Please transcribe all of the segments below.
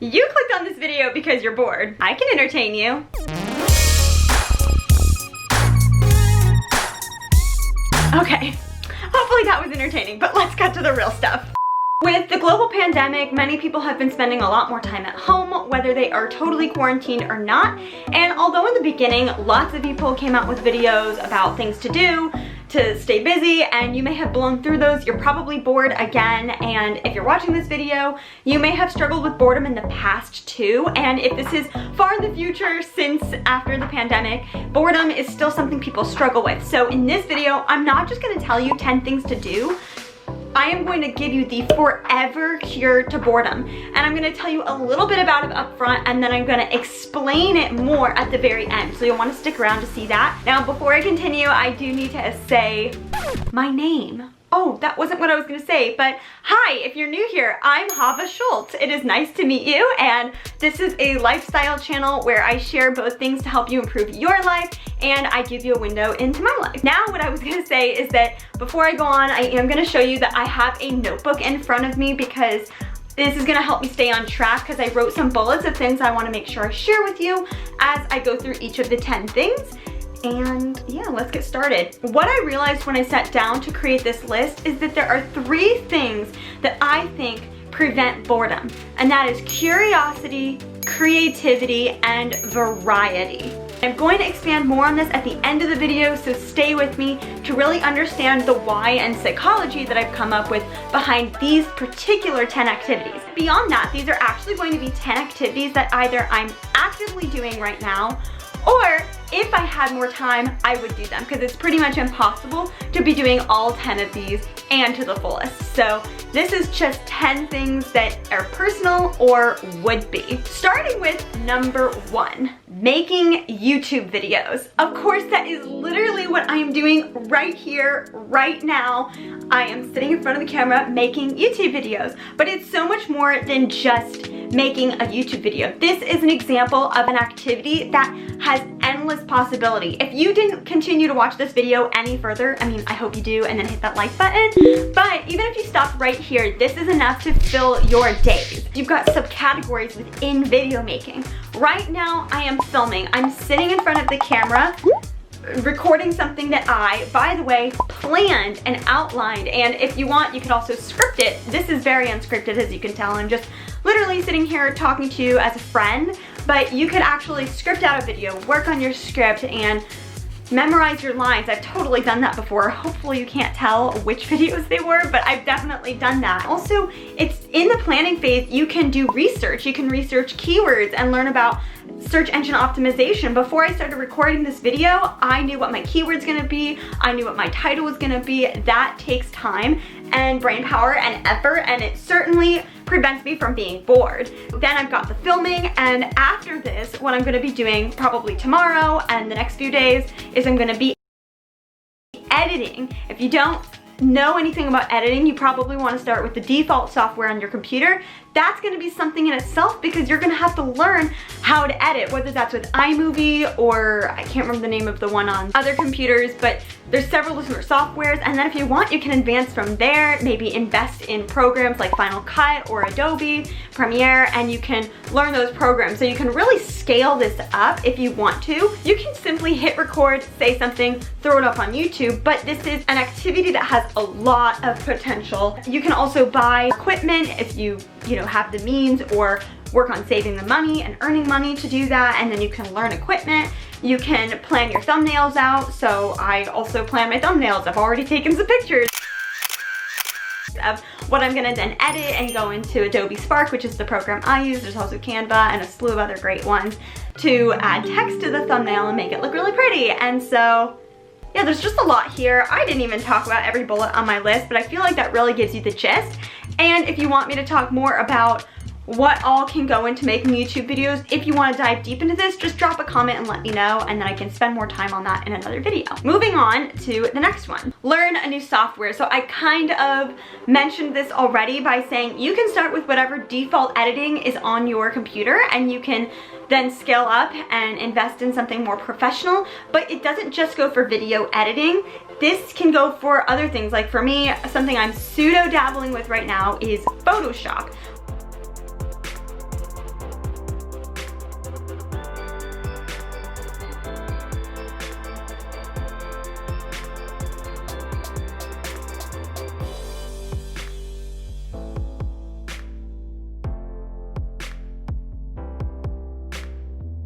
You clicked on this video because you're bored. I can entertain you. Okay, hopefully that was entertaining, but let's get to the real stuff. With the global pandemic, many people have been spending a lot more time at home, whether they are totally quarantined or not. And although in the beginning, lots of people came out with videos about things to do to stay busy, and you may have blown through those, you're probably bored again. And if you're watching this video, you may have struggled with boredom in the past too. And if this is far in the future, since after the pandemic, boredom is still something people struggle with. So in this video, I'm not just gonna tell you 10 things to do. I am going to give you the forever cure to boredom, and I'm going to tell you a little bit about it up front, and then I'm going to explain it more at the very end, so you'll want to stick around to see that. Now, before I continue, I do need to say my name. Oh, that wasn't what I was going to say, but hi, if you're new here, I'm Hava Schultz. It is nice to meet you, and this is a lifestyle channel where I share both things to help you improve your life, and I give you a window into my life. Now, what I was going to say is that before I go on, I am going to show you that I have a notebook in front of me because this is gonna help me stay on track, because I wrote some bullets of things I wanna make sure I share with you as I go through each of the 10 things. And yeah, let's get started. What I realized when I sat down to create this list is that there are 3 things that I think prevent boredom, and that is curiosity, creativity, and variety. I'm going to expand more on this at the end of the video, so stay with me to really understand the why and psychology that I've come up with behind these particular 10 activities. Beyond that, these are actually going to be 10 activities that either I'm actively doing right now, or if I had more time, I would do them, because it's pretty much impossible to be doing all 10 of these and to the fullest. So this is just 10 things that are personal or would be. Starting with number 1, making YouTube videos. Of course, that is literally what I am doing right here, right now. I am sitting in front of the camera making YouTube videos, but it's so much more than just making a YouTube video. This is an example of an activity that has endless possibility. If you didn't continue to watch this video any further, I mean, I hope you do, and then hit that like button. But even if you stop right here, this is enough to fill your days. You've got subcategories within video making. Right now, I am filming. I'm sitting in front of the camera, recording something that I, by the way, planned and outlined. And if you want, you can also script it. This is very unscripted, as you can tell. I'm just literally sitting here talking to you as a friend, but you could actually script out a video, work on your script, and memorize your lines. I've totally done that before. Hopefully you can't tell which videos they were, but I've definitely done that. Also, it's in the planning phase, you can do research. You can research keywords and learn about search engine optimization. Before I started recording this video, I knew what my keyword's gonna be. I knew what my title was gonna be. That takes time and brain power and effort, and it certainly prevents me from being bored. Then I've got the filming, and after this, what I'm gonna be doing probably tomorrow and the next few days is I'm gonna be editing. If you don't know anything about editing, you probably want to start with the default software on your computer. That's going to be something in itself, because you're going to have to learn how to edit, whether that's with iMovie or I can't remember the name of the one on other computers, but there's several different softwares. And then if you want, you can advance from there, maybe invest in programs like Final Cut or Adobe Premiere, and you can learn those programs. So you can really scale this up if you want to. You can simply hit record, say something, throw it up on YouTube, but this is an activity that has a lot of potential. You can also buy equipment if you have the means, or work on saving the money and earning money to do that, and then you can learn equipment. You can plan your thumbnails out. So I also plan my thumbnails. I've already taken some pictures of what I'm gonna then edit and go into Adobe Spark, which is the program I use. There's also Canva and a slew of other great ones to add text to the thumbnail and make it look really pretty. And so yeah, there's just a lot here. I didn't even talk about every bullet on my list, but I feel like that really gives you the gist. And if you want me to talk more about what all can go into making YouTube videos, if you want to dive deep into this, just drop a comment and let me know, and then I can spend more time on that in another video. Moving on to the next one, learn a new software. So I kind of mentioned this already by saying you can start with whatever default editing is on your computer, and you can then scale up and invest in something more professional. But it doesn't just go for video editing. This can go for other things. Like for me, something I'm pseudo dabbling with right now is Photoshop.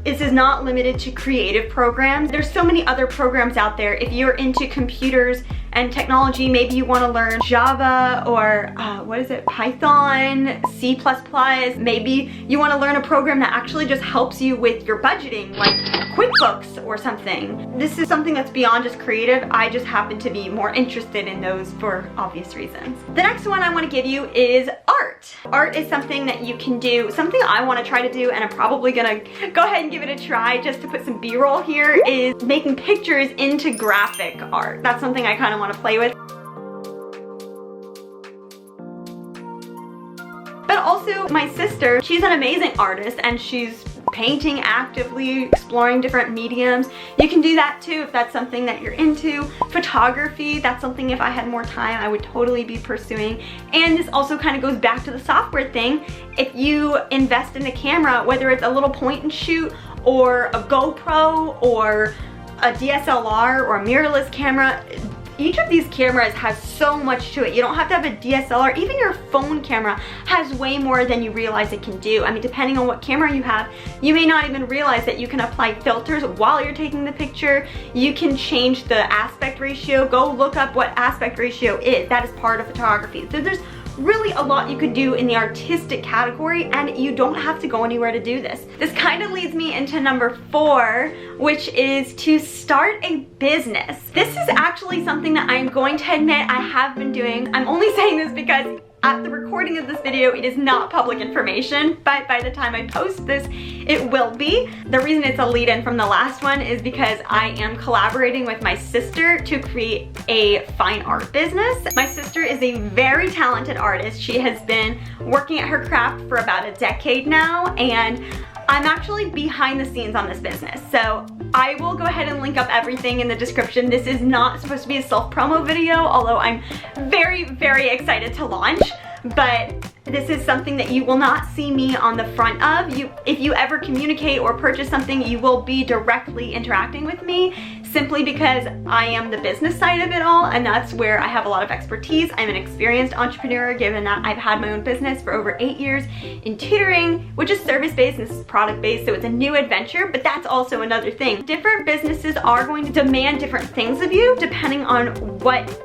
This is not limited to creative programs. There's so many other programs out there. If you're into computers and technology, maybe you want to learn Java or Python, C++. Maybe you want to learn a program that actually just helps you with your budgeting, like QuickBooks or something. This is something that's beyond just creative. I just happen to be more interested in those for obvious reasons. The next one I want to give you is art. Art is something that you can do, something I want to try to do, and I'm probably gonna go ahead and give it a try just to put some B-roll here, is making pictures into graphic art. That's something I kind of want to play with. But also my sister, she's an amazing artist and she's painting actively, exploring different mediums. You can do that too if that's something that you're into. Photography, that's something if I had more time I would totally be pursuing. And this also kind of goes back to the software thing. If you invest in a camera, whether it's a little point and shoot or a GoPro or a DSLR or a mirrorless camera, each of these cameras has so much to it. You don't have to have a DSLR. Even your phone camera has way more than you realize it can do. I mean, depending on what camera you have, you may not even realize that you can apply filters while you're taking the picture. You can change the aspect ratio. Go look up what aspect ratio is. That is part of photography. So there's really a lot you could do in the artistic category, and you don't have to go anywhere to do this. This kind of leads me into number 4, which is to start a business. This is actually something that I'm going to admit I have been doing. I'm only saying this because at the recording of this video, it is not public information, but by the time I post this, it will be. The reason it's a lead-in from the last one is because I am collaborating with my sister to create a fine art business. My sister is a very talented artist. She has been working at her craft for about a decade now, and I'm actually behind the scenes on this business. So I will go ahead and link up everything in the description. This is not supposed to be a self-promo video, although I'm very, very excited to launch. But this is something that you will not see me on the front of. If you ever communicate or purchase something, you will be directly interacting with me, simply because I am the business side of it all, and that's where I have a lot of expertise. I'm an experienced entrepreneur, given that I've had my own business for over 8 years in tutoring, which is service-based and this is product-based, so it's a new adventure, but that's also another thing. Different businesses are going to demand different things of you depending on what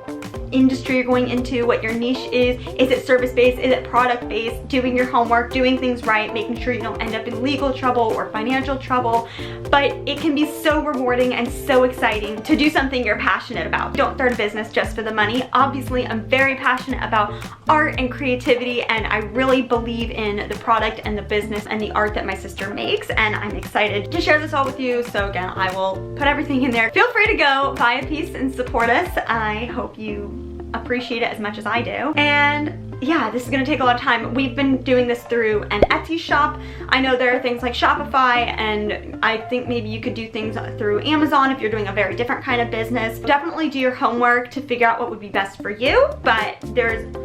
industry you're going into, what your niche is. Is it service-based? Is it product-based? Doing your homework, doing things right, making sure you don't end up in legal trouble or financial trouble. But it can be so rewarding and so exciting to do something you're passionate about. Don't start a business just for the money. Obviously, I'm very passionate about art and creativity, and I really believe in the product and the business and the art that my sister makes, and I'm excited to share this all with you. So again, I will put everything in there. Feel free to go buy a piece and support us. I hope you appreciate it as much as I do. And yeah, this is gonna take a lot of time. We've been doing this through an Etsy shop. I know there are things like Shopify, and I think maybe you could do things through Amazon if you're doing a very different kind of business. Definitely do your homework to figure out what would be best for you, but there's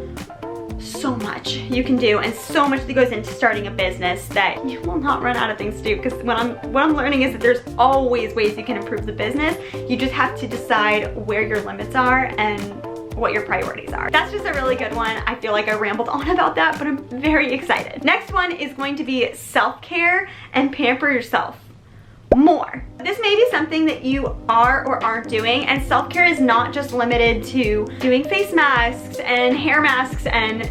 so much you can do and so much that goes into starting a business that you will not run out of things to do, because what I'm learning is that there's always ways you can improve the business. You just have to decide where your limits are and what your priorities are. That's just a really good one. I feel like I rambled on about that, but I'm very excited. Next one is going to be self-care and pamper yourself more. This may be something that you are or aren't doing, and self-care is not just limited to doing face masks and hair masks and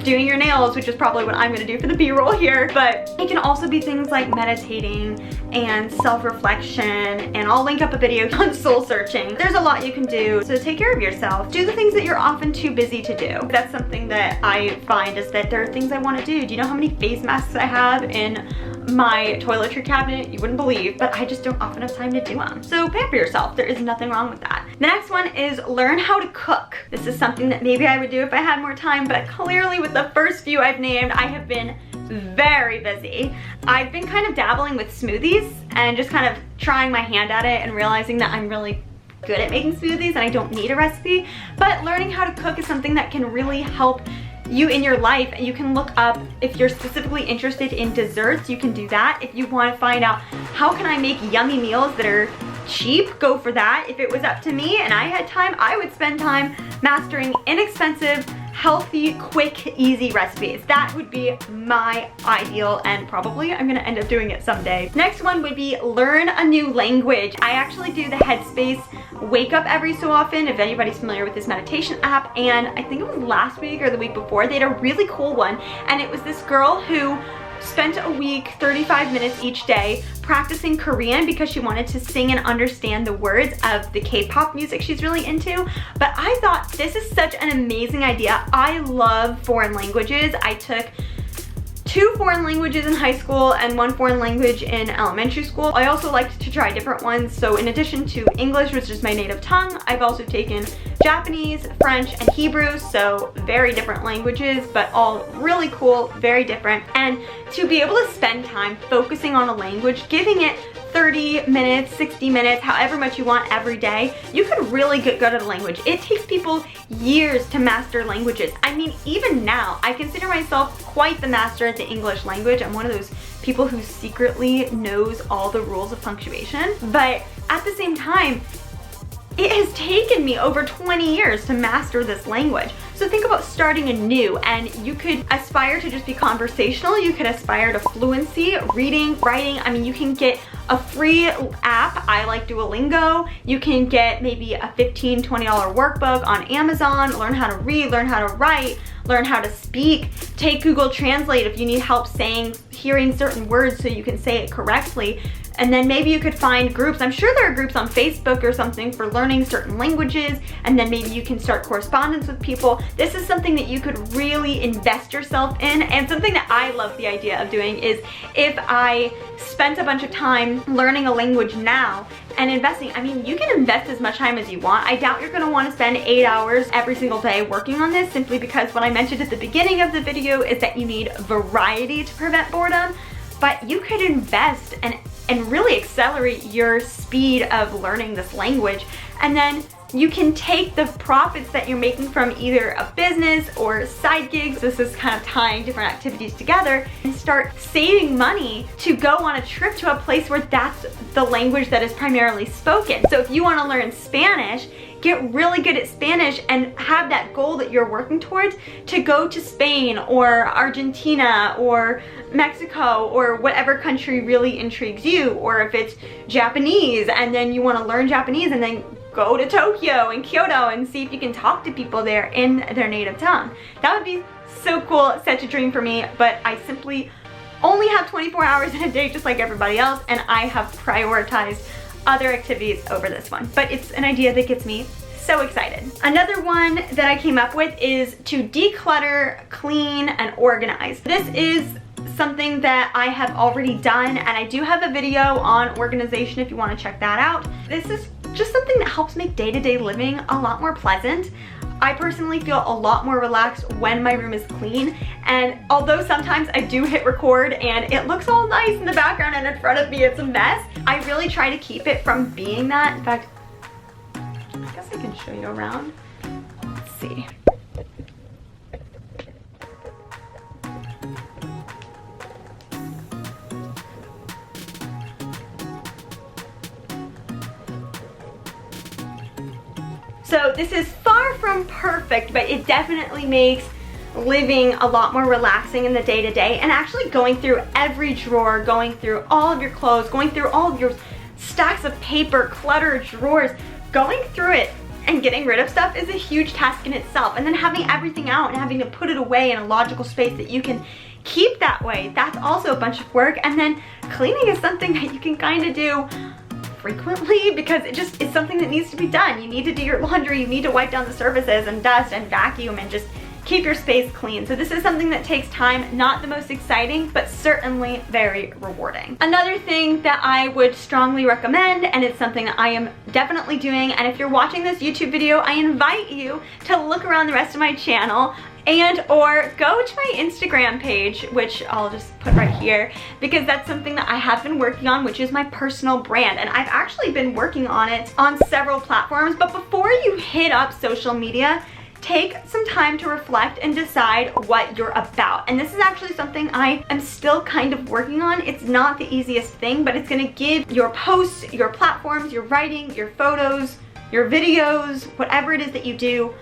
doing your nails, which is probably what I'm gonna do for the B-roll here, but it can also be things like meditating and self-reflection, and I'll link up a video on soul searching. There's a lot you can do, so take care of yourself. Do the things that you're often too busy to do. That's something that I find, is that there are things I wanna do. Do you know how many face masks I have in my toiletry cabinet? You wouldn't believe, but I just don't often have time to do them. So pamper yourself. There is nothing wrong with that. The next one is learn how to cook. This is something that maybe I would do if I had more time, but clearly with the first few I've named, I have been very busy. I've been kind of dabbling with smoothies and just kind of trying my hand at it and realizing that I'm really good at making smoothies and I don't need a recipe, but learning how to cook is something that can really help you in your life. You can look up, if you're specifically interested in desserts, you can do that. If you want to find out how can I make yummy meals that are cheap, go for that. If it was up to me and I had time, I would spend time mastering inexpensive healthy, quick, easy recipes. That would be my ideal, and probably I'm gonna end up doing it someday. Next one would be learn a new language. I actually do the Headspace wake up every so often, if anybody's familiar with this meditation app, and I think it was last week or the week before, they had a really cool one, and it was this girl who spent a week, 35 minutes each day, practicing Korean because she wanted to sing and understand the words of the K-pop music she's really into. But I thought this is such an amazing idea. I love foreign languages. I took 2 foreign languages in high school and 1 foreign language in elementary school. I also liked to try different ones. So in addition to English, which is my native tongue, I've also taken Japanese, French, and Hebrew. So very different languages, but all really cool, very different. And to be able to spend time focusing on a language, giving it 30 minutes, 60 minutes, however much you want every day, you could really get good at a language. It takes people years to master languages. I mean, even now, I consider myself quite the master at the English language. I'm one of those people who secretly knows all the rules of punctuation. But at the same time, it has taken me over 20 years to master this language. So think about starting anew, and you could aspire to just be conversational, you could aspire to fluency, reading, writing. I mean, you can get a free app. I like Duolingo. You can get maybe a $15, $20 workbook on Amazon, learn how to read, learn how to write, learn how to speak. Take Google Translate if you need help hearing certain words so you can say it correctly. And then maybe you could find groups. I'm sure there are groups on Facebook or something for learning certain languages, and then maybe you can start correspondence with people. This is something that you could really invest yourself in, and something that I love the idea of doing is if I spent a bunch of time learning a language now and investing, I mean, you can invest as much time as you want. I doubt you're gonna wanna spend 8 hours every single day working on this, simply because what I mentioned at the beginning of the video is that you need variety to prevent boredom, but you could invest and really accelerate your speed of learning this language. And then you can take the profits that you're making from either a business or side gigs, this is kind of tying different activities together, and start saving money to go on a trip to a place where that's the language that is primarily spoken. So if you want to learn Spanish, get really good at Spanish and have that goal that you're working towards to go to Spain or Argentina or Mexico or whatever country really intrigues you. Or if it's Japanese and then you want to learn Japanese, and then go to Tokyo and Kyoto and see if you can talk to people there in their native tongue. That would be so cool, such a dream for me, but I simply only have 24 hours in a day just like everybody else, and I have prioritized other activities over this one. But it's an idea that gets me so excited. Another one that I came up with is to declutter, clean, and organize. This is something that I have already done, and I do have a video on organization if you want to check that out. This is just something that helps make day-to-day living a lot more pleasant. I personally feel a lot more relaxed when my room is clean, and although sometimes I do hit record and it looks all nice in the background and in front of me it's a mess, I really try to keep it from being that. In fact, I guess I can show you around. Let's see. So this is far from perfect, but it definitely makes living a lot more relaxing in the day-to-day, and actually going through every drawer, going through all of your clothes, going through all of your stacks of paper, cluttered drawers, going through it and getting rid of stuff is a huge task in itself. And then having everything out and having to put it away in a logical space that you can keep that way, that's also a bunch of work. And then cleaning is something that you can kind of do frequently because it's something that needs to be done. You need to do your laundry, you need to wipe down the surfaces and dust and vacuum and just keep your space clean. So this is something that takes time, not the most exciting, but certainly very rewarding. Another thing that I would strongly recommend, and it's something that I am definitely doing, and if you're watching this YouTube video, I invite you to look around the rest of my channel and or go to my Instagram page, which I'll just put right here, because that's something that I have been working on, which is my personal brand. And I've actually been working on it on several platforms, but before you hit up social media, take some time to reflect and decide what you're about. And this is actually something I am still kind of working on. It's not the easiest thing, but it's gonna give your posts, your platforms, your writing, your photos, your videos, whatever it is that you do,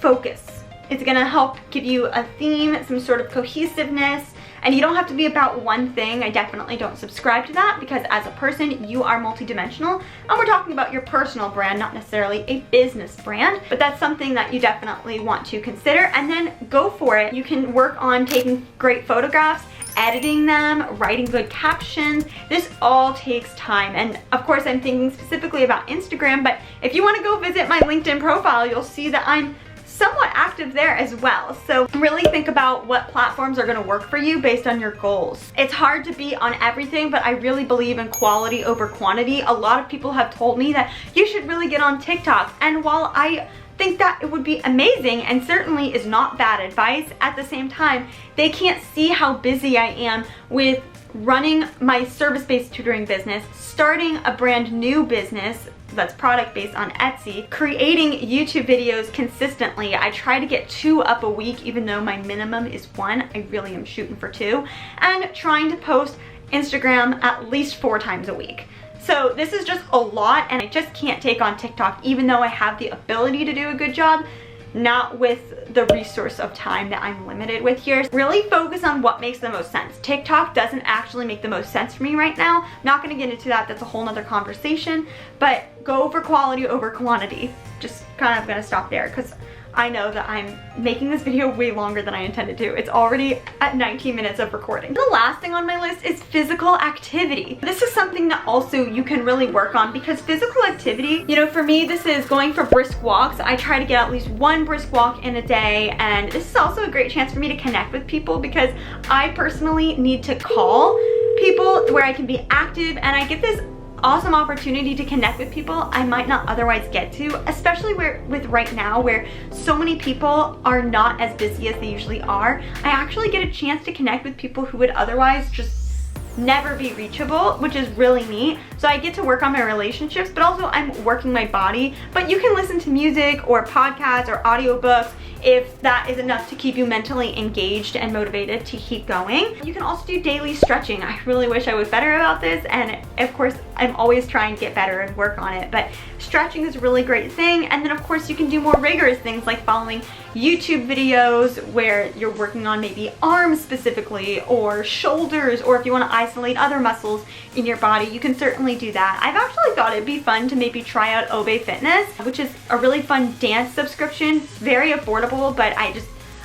focus. It's gonna help give you a theme, some sort of cohesiveness, and you don't have to be about one thing. I definitely don't subscribe to that because as a person, you are multidimensional, and we're talking about your personal brand, not necessarily a business brand, but that's something that you definitely want to consider, and then go for it. You can work on taking great photographs, editing them, writing good captions. This all takes time, and of course I'm thinking specifically about Instagram, but if you want to go visit my LinkedIn profile, you'll see that I'm somewhat active there as well. So really think about what platforms are gonna work for you based on your goals. It's hard to be on everything, but I really believe in quality over quantity. A lot of people have told me that you should really get on TikTok, and while I think that it would be amazing and certainly is not bad advice, at the same time, they can't see how busy I am with running my service-based tutoring business, starting a brand new business that's product-based on Etsy, creating YouTube videos consistently. I try to get 2 up a week, even though my minimum is 1. I really am shooting for 2. And trying to post Instagram at least 4 times a week. So this is just a lot, and I just can't take on TikTok, even though I have the ability to do a good job, not with the resource of time that I'm limited with here. Really focus on what makes the most sense. TikTok doesn't actually make the most sense for me right now. I'm not gonna get into that, that's a whole nother conversation, but go for quality over quantity. Just kind of gonna stop there because I know that I'm making this video way longer than I intended to. It's already at 19 minutes of recording. The last thing on my list is physical activity. This is something that also you can really work on because physical activity, you know, for me, this is going for brisk walks. I try to get at least 1 brisk walk in a day, and this is also a great chance for me to connect with people because I personally need to call people where I can be active, and I get this awesome opportunity to connect with people I might not otherwise get to, especially with right now where so many people are not as busy as they usually are. I actually get a chance to connect with people who would otherwise just never be reachable, which is really neat. So I get to work on my relationships, but also I'm working my body. But you can listen to music or podcasts or audiobooks if that is enough to keep you mentally engaged and motivated to keep going. You can also do daily stretching. I really wish I was better about this, and of course I'm always trying to get better and work on it, but stretching is a really great thing. And then of course you can do more rigorous things like following YouTube videos where you're working on maybe arms specifically or shoulders, or if you want to isolate other muscles in your body, you can certainly do that. I've actually thought it'd be fun to maybe try out Obey Fitness, which is a really fun dance subscription, very affordable, but I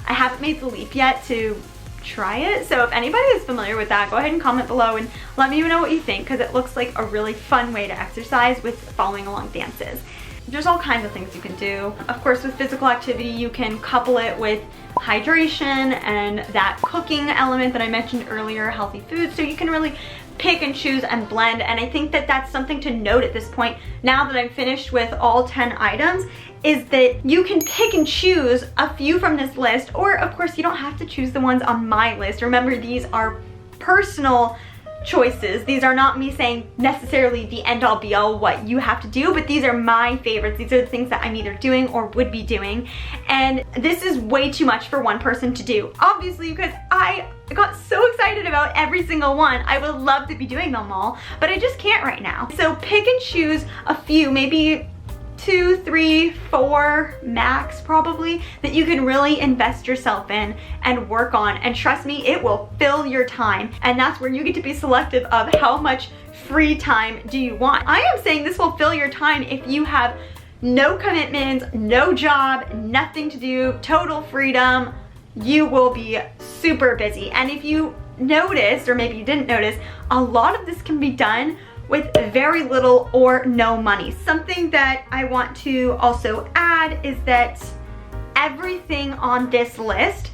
haven't made the leap yet to try it. So if anybody is familiar with that, go ahead and comment below and let me know what you think, because it looks like a really fun way to exercise with following along dances. There's all kinds of things you can do. Of course, with physical activity, you can couple it with hydration and that cooking element that I mentioned earlier, healthy food, so you can really pick and choose and blend. And I think that that's something to note at this point, now that I'm finished with all 10 items, is that you can pick and choose a few from this list, or of course you don't have to choose the ones on my list. Remember, these are personal choices. These are not me saying necessarily the end all be all what you have to do, but these are my favorites. These are the things that I'm either doing or would be doing. And this is way too much for one person to do, obviously, because I got so excited about every single one. I would love to be doing them all, but I just can't right now. So pick and choose a few, maybe 2, 3, 4 max probably, that you can really invest yourself in and work on, and trust me, it will fill your time. And that's where you get to be selective of how much free time do you want. I am saying this will fill your time if you have no commitments, no job, nothing to do, total freedom. You will be super busy. And if you noticed, or maybe you didn't notice, a lot of this can be done with very little or no money. Something that I want to also add is that everything on this list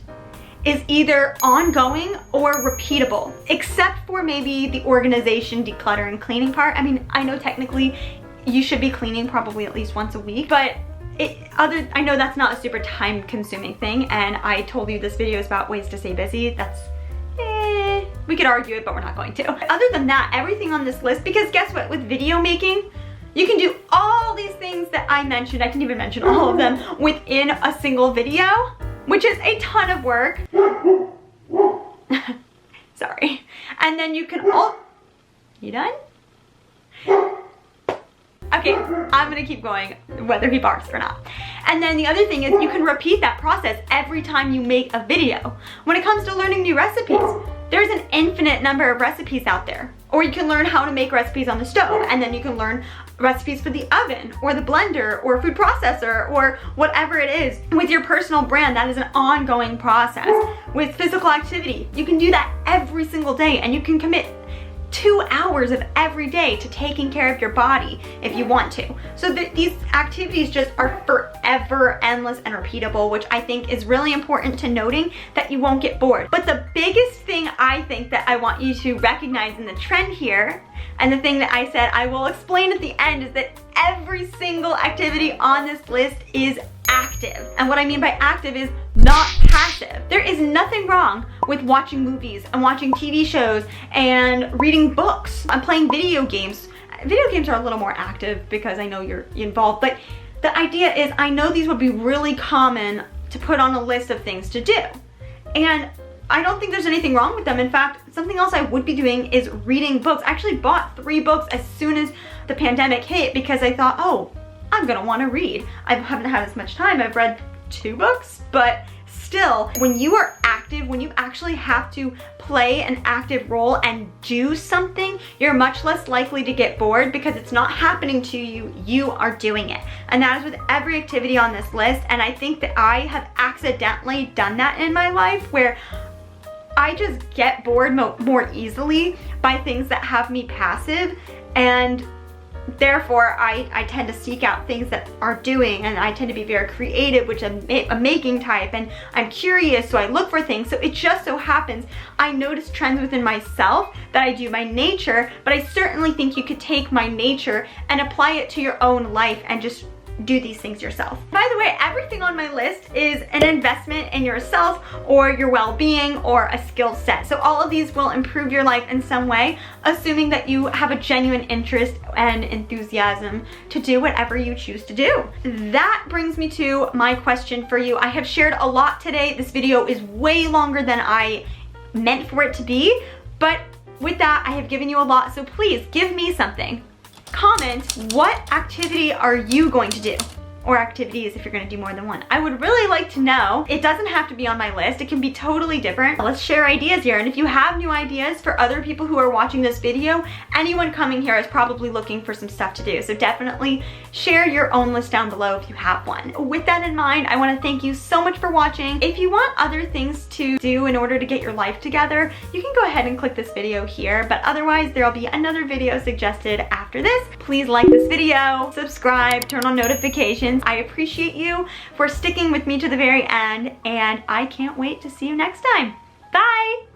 is either ongoing or repeatable, except for maybe the organization, declutter, and cleaning part. I mean, I know technically you should be cleaning probably at least once a week, but I know that's not a super time consuming thing, and I told you this video is about ways to stay busy. That's we could argue it, but we're not going to. Other than that, everything on this list, because guess what, with video making, you can do all these things that I mentioned, I can even mention all of them, within a single video, which is a ton of work. Sorry. And then you can you done? Okay, I'm gonna keep going whether he barks or not. And then the other thing is you can repeat that process every time you make a video. When it comes to learning new recipes, there's an infinite number of recipes out there. Or you can learn how to make recipes on the stove, and then you can learn recipes for the oven or the blender or food processor or whatever it is. With your personal brand, that is an ongoing process. With physical activity, you can do that every single day, and you can commit 2 hours of every day to taking care of your body if you want to. So these activities just are forever endless and repeatable, which I think is really important to noting that you won't get bored. But the biggest thing I think that I want you to recognize in the trend here, and the thing that I said I will explain at the end, is that every single activity on this list is active. And what I mean by active is not passive. There is nothing wrong with watching movies and watching TV shows and reading books and playing video games. Video games are a little more active because I know you're involved, but the idea is I know these would be really common to put on a list of things to do. And I don't think there's anything wrong with them. In fact, something else I would be doing is reading books. I actually bought 3 books as soon as the pandemic hit because I thought, oh, I'm gonna wanna read. I haven't had as much time. I've read 2 books, but still, when you are active, when you actually have to play an active role and do something, you're much less likely to get bored because it's not happening to you, you are doing it. And that is with every activity on this list, and I think that I have accidentally done that in my life where I just get bored more easily by things that have me passive, and therefore I tend to seek out things that are doing, and I tend to be very creative, which I'm a making type, and I'm curious, so I look for things. So it just so happens I notice trends within myself that I do my nature, but I certainly think you could take my nature and apply it to your own life and just do these things yourself. By the way, everything on my list is an investment in yourself or your well-being or a skill set. So all of these will improve your life in some way, assuming that you have a genuine interest and enthusiasm to do whatever you choose to do. That brings me to my question for you. I have shared a lot today. This video is way longer than I meant for it to be, but with that, I have given you a lot, so please give me something. Comment, what activity are you going to do? Or activities if you're gonna do more than one. I would really like to know. It doesn't have to be on my list. It can be totally different. Let's share ideas here. And if you have new ideas for other people who are watching this video, anyone coming here is probably looking for some stuff to do. So definitely share your own list down below if you have one. With that in mind, I wanna thank you so much for watching. If you want other things to do in order to get your life together, you can go ahead and click this video here. But otherwise, there'll be another video suggested after this. Please like this video, subscribe, turn on notifications. I appreciate you for sticking with me to the very end, and I can't wait to see you next time. Bye!